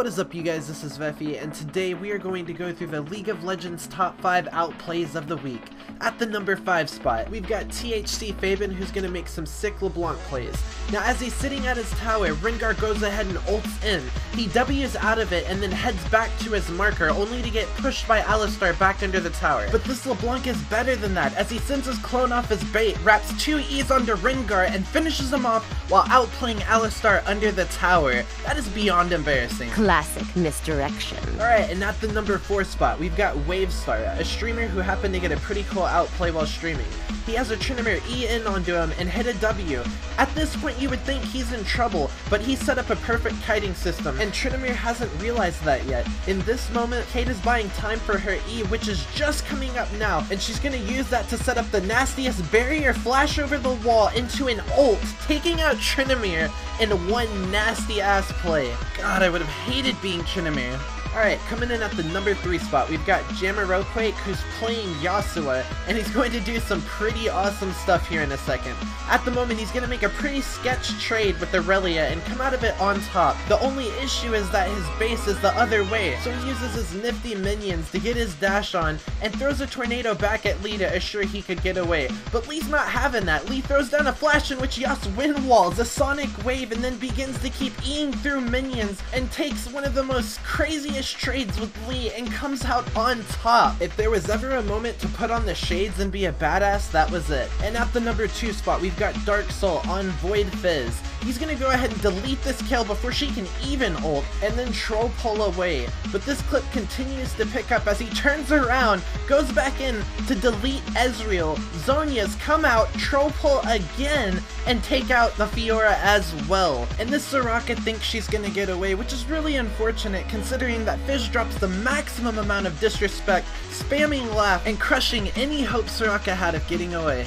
What is up, you guys? This is Vefy, and today we are going to go through the League of Legends top 5 outplays of the week. At the number 5 spot, we've got THC Fabian, who's going to make some sick Leblanc plays. Now, as he's sitting at his tower, Rengar goes ahead and ults in. He W's out of it and then heads back to his marker, only to get pushed by Alistar back under the tower. But this Leblanc is better than that, as he sends his clone off his bait, wraps 2 E's onto Rengar, and finishes him off while outplaying Alistar under the tower. That is beyond embarrassing. Classic misdirection. Alright, and at the number 4 spot, we've got Wavestar, a streamer who happened to get a pretty cool outplay while streaming. He has a Tryndamere E in onto him and hit a W. At this point you would think he's in trouble, but he set up a perfect kiting system, and Tryndamere hasn't realized that yet. In this moment, Cait is buying time for her E, which is just coming up now, and she's gonna use that to set up the nastiest barrier flash over the wall into an ult, taking out Tryndamere in one nasty ass play. God, I would have hated being Tryndamere. Alright, coming in at the number 3 spot, we've got Jamiroquai, who's playing Yasuo, and he's going to do some pretty awesome stuff here in a second. At the moment, he's going to make a pretty sketch trade with Aurelia and come out of it on top. The only issue is that his base is the other way, so he uses his nifty minions to get his dash on, and throws a tornado back at Lee to assure he could get away. But Lee's not having that. Lee throws down a flash in which Yas wind walls, a sonic wave, and then begins to keep eating through minions, and takes one of the most craziest trades with Lee and comes out on top. If there was ever a moment to put on the shades and be a badass, that was it. And at the number 2 spot, we've got Dark Soul on Void Fizz. He's gonna go ahead and delete this kill before she can even ult, and then troll pull away. But this clip continues to pick up as he turns around, goes back in to delete Ezreal. Zhonya's come out, troll pull again, and take out the Fiora as well. And this Soraka thinks she's gonna get away, which is really unfortunate considering that Fizz drops the maximum amount of disrespect, spamming laugh, and crushing any hope Soraka had of getting away.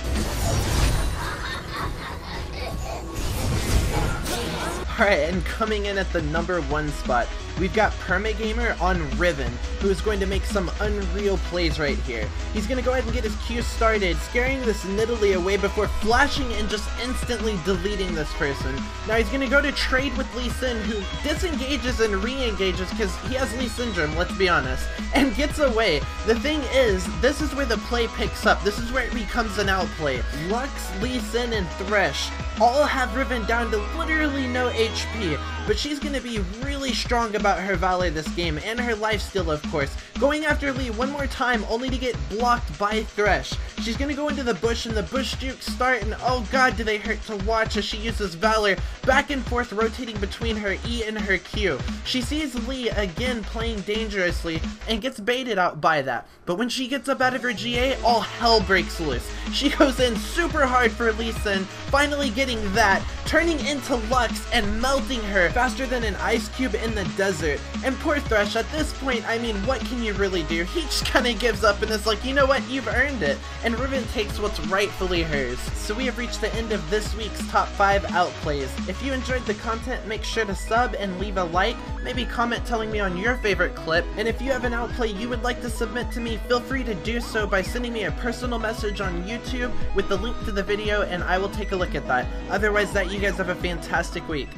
Alright, and coming in at the number 1 spot, we've got Permagamer on Riven, who is going to make some unreal plays right here. He's going to go ahead and get his Q started, scaring this Nidalee away before flashing and just instantly deleting this person. Now he's going to go to trade with Lee Sin, who disengages and re-engages because he has Lee Syndrome, let's be honest, and gets away. The thing is, this is where the play picks up. This is where it becomes an outplay. Lux, Lee Sin, and Thresh all have Riven down to literally no HP, but she's going to be really strong about her Valet this game, and her lifesteal of course, going after Lee one more time only to get blocked by Thresh. She's going to go into the bush, and the bush jukes start, and oh god do they hurt to watch as she uses Valor back and forth, rotating between her E and her Q. She sees Lee again playing dangerously and gets baited out by that, but when she gets up out of her GA, all hell breaks loose. She goes in super hard for Lee Sin, finally getting that, turning into Lux and melting her faster than an ice cube in the desert. And poor Thresh, at this point, I mean, what can you really do? He just kinda gives up and is like, you know what, you've earned it. And Riven takes what's rightfully hers. So we have reached the end of this week's top 5 outplays. If you enjoyed the content, make sure to sub and leave a like, maybe comment telling me on your favorite clip, and if you have an outplay you would like to submit to me, feel free to do so by sending me a personal message on YouTube with the link to the video, and I will take a look at that. Otherwise, you guys have a fantastic week.